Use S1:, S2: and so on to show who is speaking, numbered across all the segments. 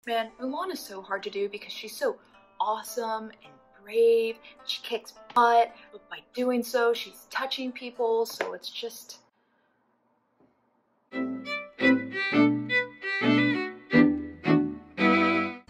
S1: Man, Mulan is so hard to do because she's so awesome and brave. She kicks butt, but by doing so, she's touching people, so it's just...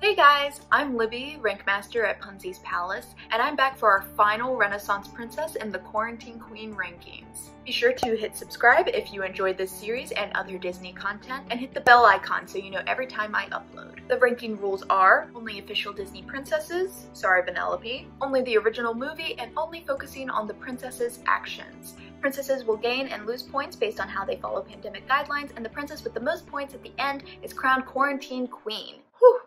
S1: Hey guys, I'm Libby, Rank Master at Punzi's Palace, and I'm back for our final Renaissance Princess in the Quarantine Queen rankings. Be sure to hit subscribe if you enjoyed this series and other Disney content, and hit the bell icon so you know every time I upload. The ranking rules are only official Disney princesses, sorry Vanellope, only the original movie, and only focusing on the princess's actions. Princesses will gain and lose points based on how they follow pandemic guidelines, and the princess with the most points at the end is crowned Quarantine Queen. Whew.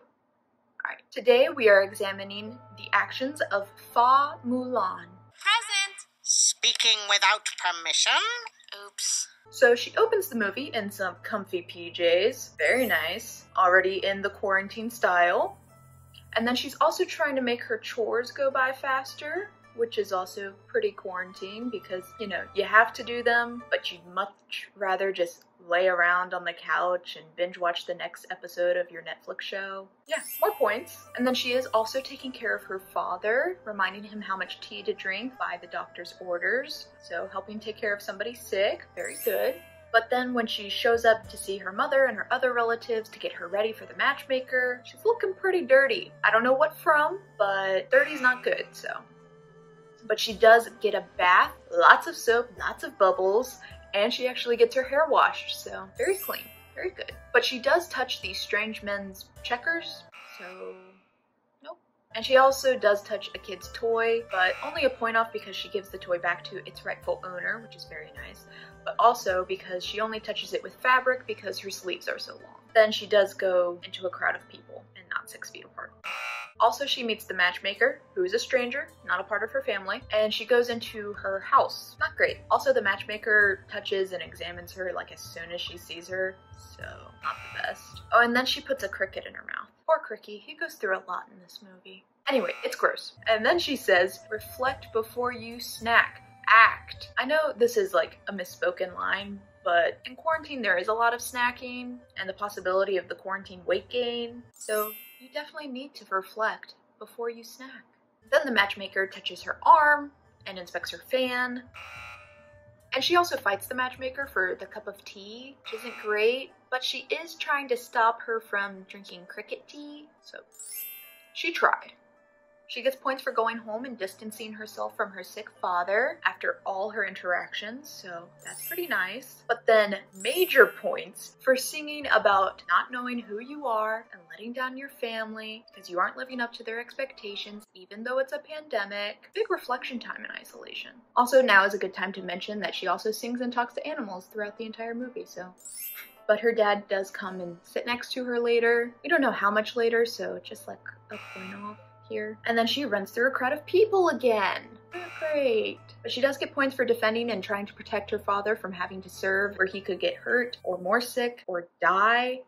S1: Alright, today we are examining the actions of Fa Mulan.
S2: Present. Speaking without permission? Oops.
S1: So she opens the movie in some comfy PJs, very nice, already in the quarantine style. And then she's also trying to make her chores go by faster, which is also pretty quarantine because, you know, you have to do them, but you'd much rather just lay around on the couch and binge watch the next episode of your Netflix show. Yeah, more points. And then she is also taking care of her father, reminding him how much tea to drink by the doctor's orders. So helping take care of somebody sick, very good. But then when she shows up to see her mother and her other relatives to get her ready for the matchmaker, she's looking pretty dirty. I don't know what from, but dirty's not good, so. But she does get a bath, lots of soap, lots of bubbles, and she actually gets her hair washed, so very clean, very good. But she does touch these strange men's checkers, so nope. And she also does touch a kid's toy, but only a point off because she gives the toy back to its rightful owner, which is very nice, but also because she only touches it with fabric because her sleeves are so long. Then she does go into a crowd of people and not 6 feet apart. Also, she meets the matchmaker, who is a stranger, not a part of her family, and she goes into her house. Not great. Also, the matchmaker touches and examines her like as soon as she sees her, so not the best. Oh, and then she puts a cricket in her mouth. Poor Cricky, he goes through a lot in this movie. Anyway, it's gross. And then she says, reflect before you snack. Act. I know this is like a misspoken line, but in quarantine there is a lot of snacking and the possibility of the quarantine weight gain, so you definitely need to reflect before you snack. Then the matchmaker touches her arm and inspects her fan. And she also fights the matchmaker for the cup of tea, which isn't great, but she is trying to stop her from drinking cricket tea, so she tried. She gets points for going home and distancing herself from her sick father after all her interactions, so that's pretty nice. But then major points for singing about not knowing who you are and letting down your family because you aren't living up to their expectations even though it's a pandemic. Big reflection time in isolation. Also, now is a good time to mention that she also sings and talks to animals throughout the entire movie, so. But her dad does come and sit next to her later. We don't know how much later, so just like a point off here. And then she runs through a crowd of people again. Not great. But she does get points for defending and trying to protect her father from having to serve where he could get hurt or more sick or die.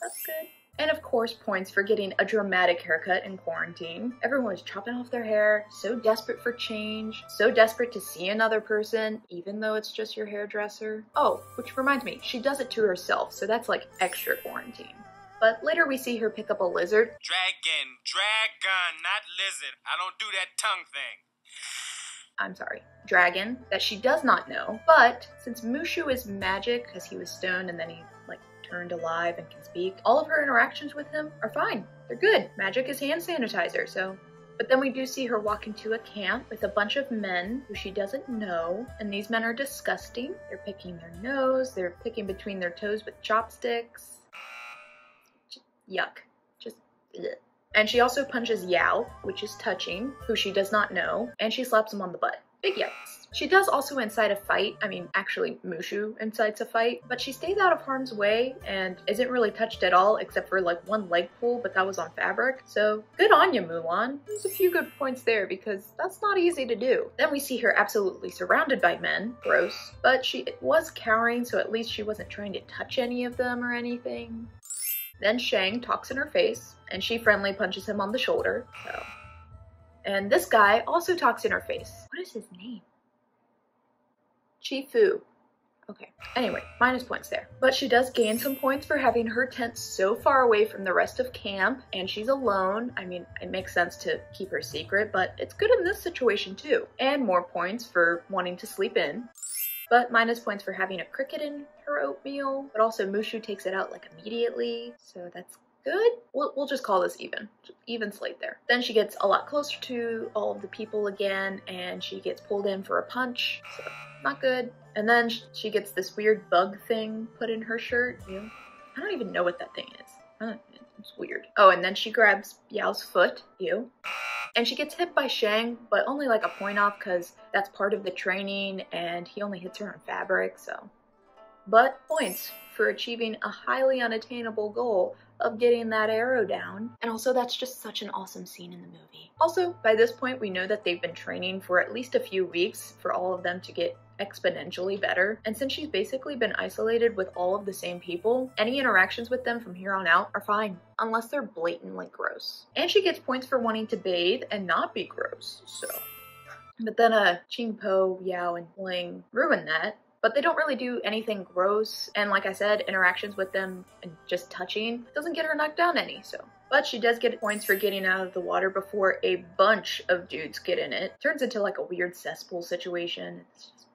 S1: That's good. And of course, points for getting a dramatic haircut in quarantine. Everyone was chopping off their hair, so desperate for change, so desperate to see another person, even though it's just your hairdresser. Oh, which reminds me, she does it to herself, so that's like extra quarantine. But later we see her pick up a lizard.
S3: Dragon, not lizard. I don't do that tongue thing.
S1: I'm sorry, dragon, that she does not know. But since Mushu is magic, because he was stoned and then he like turned alive and can speak, all of her interactions with him are fine. They're good. Magic is hand sanitizer, so. But then we do see her walk into a camp with a bunch of men who she doesn't know, and these men are disgusting. They're picking their nose, they're picking between their toes with chopsticks. Yuck. Just ugh. And she also punches Yao, which is touching, who she does not know, and she slaps him on the butt. Big yucks. She does also incite a fight. I mean, actually, Mushu incites a fight, but she stays out of harm's way and isn't really touched at all except for like one leg pull, but that was on fabric. So good on you, Mulan. There's a few good points there because that's not easy to do. Then we see her absolutely surrounded by men. Gross. But she was cowering, so at least she wasn't trying to touch any of them or anything. Then Shang talks in her face, and she friendly punches him on the shoulder, so. And this guy also talks in her face. What is his name? Chi Fu. Okay, anyway, minus points there. But she does gain some points for having her tent so far away from the rest of camp, and she's alone. I mean, it makes sense to keep her secret, but it's good in this situation too. And more points for wanting to sleep in. But minus points for having a cricket in her oatmeal, but also Mushu takes it out like immediately, so that's good. We'll just call this even slate there. Then she gets a lot closer to all of the people again, and she gets pulled in for a punch, so not good. And then she gets this weird bug thing put in her shirt. Ew. I don't even know what that thing is. It's weird. Oh, and then she grabs Yao's foot. Ew. And she gets hit by Shang, but only like a point off because that's part of the training and he only hits her on fabric, so. But points for achieving a highly unattainable goal of getting that arrow down. And also that's just such an awesome scene in the movie. Also, by this point we know that they've been training for at least a few weeks for all of them to get exponentially better. And since she's basically been isolated with all of the same people, any interactions with them from here on out are fine, unless they're blatantly gross. And she gets points for wanting to bathe and not be gross, so. But then Qingpo, Yao, and Ling ruin that. But they don't really do anything gross, and like I said, interactions with them and just touching doesn't get her knocked down any, so. But she does get points for getting out of the water before a bunch of dudes get in it. Turns into like a weird cesspool situation. It's just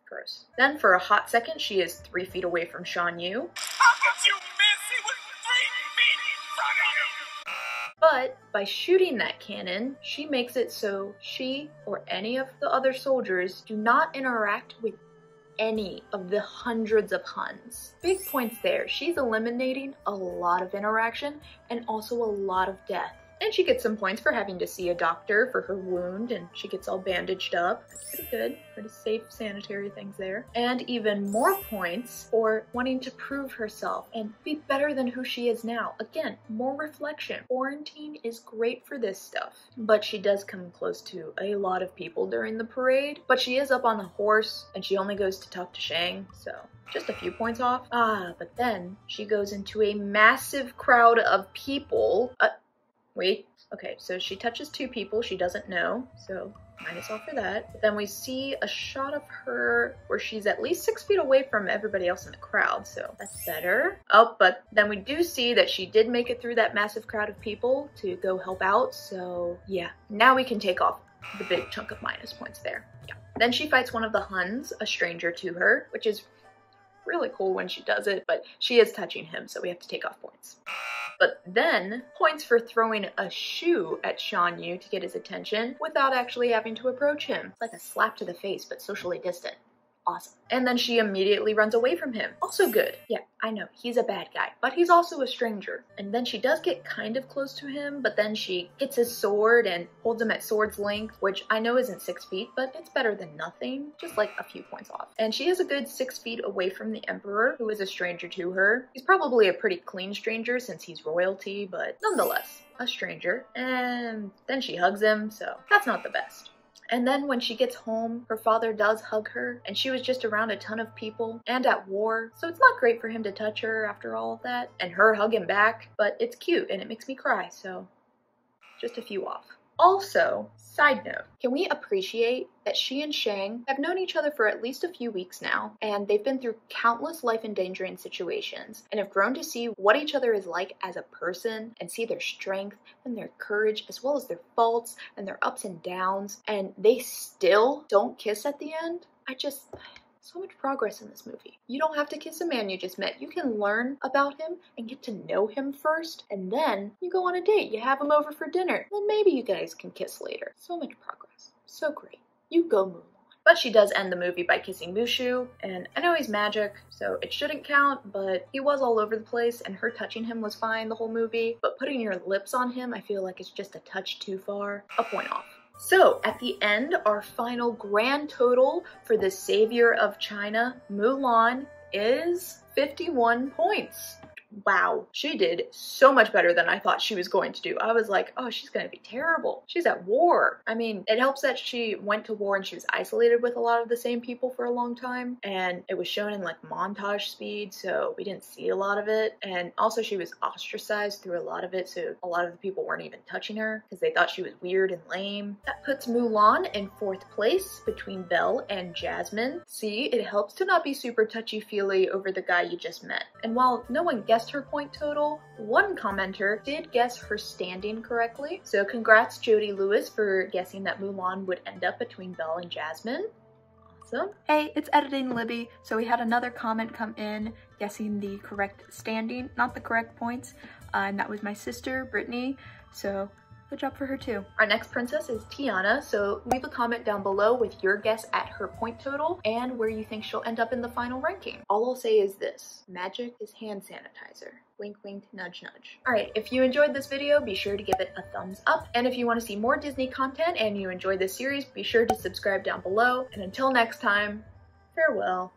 S1: gross. Then for a hot second, she is 3 feet away from Shan Yu.
S3: How could you miss? He was 3 feet in front of you!
S1: But by shooting that cannon, she makes it so she or any of the other soldiers do not interact with any of the hundreds of Huns. Big points there. She's eliminating a lot of interaction and also a lot of death. And she gets some points for having to see a doctor for her wound, and she gets all bandaged up. That's pretty good. Pretty safe sanitary things there. And even more points for wanting to prove herself and be better than who she is now. Again, more reflection. Quarantine is great for this stuff. But she does come close to a lot of people during the parade. But she is up on the horse, and she only goes to talk to Shang, so just a few points off. But then she goes into a massive crowd of people. Wait, okay, so she touches 2 people she doesn't know, so minus off for that. But then we see a shot of her where she's at least 6 feet away from everybody else in the crowd, so that's better. Oh, but then we do see that she did make it through that massive crowd of people to go help out, so yeah. Now we can take off the big chunk of minus points there. Yeah. Then she fights one of the Huns, a stranger to her, which is really cool when she does it, but she is touching him, so we have to take off points. But then, points for throwing a shoe at Shan Yu to get his attention without actually having to approach him. It's like a slap to the face, but socially distant. Awesome. And then she immediately runs away from him. Also good. Yeah, I know, he's a bad guy, but he's also a stranger. And then she does get kind of close to him, but then she gets his sword and holds him at sword's length, which I know isn't 6 feet, but it's better than nothing. Just like a few points off. And she is a good 6 feet away from the Emperor, who is a stranger to her. He's probably a pretty clean stranger since he's royalty, but nonetheless, a stranger. And then she hugs him, so that's not the best. And then when she gets home, her father does hug her, and she was just around a ton of people and at war, so it's not great for him to touch her after all of that, and her hug him back, but it's cute and it makes me cry, so just a few off. Also, side note, can we appreciate that she and Shang have known each other for at least a few weeks now, and they've been through countless life-endangering situations, and have grown to see what each other is like as a person, and see their strength and their courage, as well as their faults and their ups and downs, and they still don't kiss at the end? So much progress in this movie. You don't have to kiss a man you just met. You can learn about him and get to know him first, and then you go on a date. You have him over for dinner. Then maybe you guys can kiss later. So much progress. So great. You go, Mulan. But she does end the movie by kissing Mushu, and I know he's magic, so it shouldn't count, but he was all over the place, and her touching him was fine the whole movie, but putting your lips on him, I feel like it's just a touch too far. A point off. So, at the end, our final grand total for the savior of China, Mulan, is 51 points. wow, she did so much better than I thought she was going to do. I was like, oh, she's gonna be terrible. She's at war. I mean, it helps that she went to war and she was isolated with a lot of the same people for a long time, and it was shown in like montage speed, so we didn't see a lot of it. And also she was ostracized through a lot of it, so a lot of the people weren't even touching her because they thought she was weird and lame. That puts Mulan in 4th place between Belle and Jasmine. See, it helps to not be super touchy-feely over the guy you just met. And while no one guessed her point total, one commenter did guess her standing correctly. So congrats Jody Lewis for guessing that Mulan would end up between Belle and Jasmine. Awesome.
S4: Hey, it's Editing Libby. So we had another comment come in guessing the correct standing, not the correct points, and that was my sister, Brittany. So good job for her too.
S1: Our next princess is Tiana, so leave a comment down below with your guess at her point total and where you think she'll end up in the final ranking. All I'll say is this: magic is hand sanitizer. Wink, wink, nudge, nudge. Alright, if you enjoyed this video, be sure to give it a thumbs up. And if you want to see more Disney content and you enjoyed this series, be sure to subscribe down below. And until next time, farewell.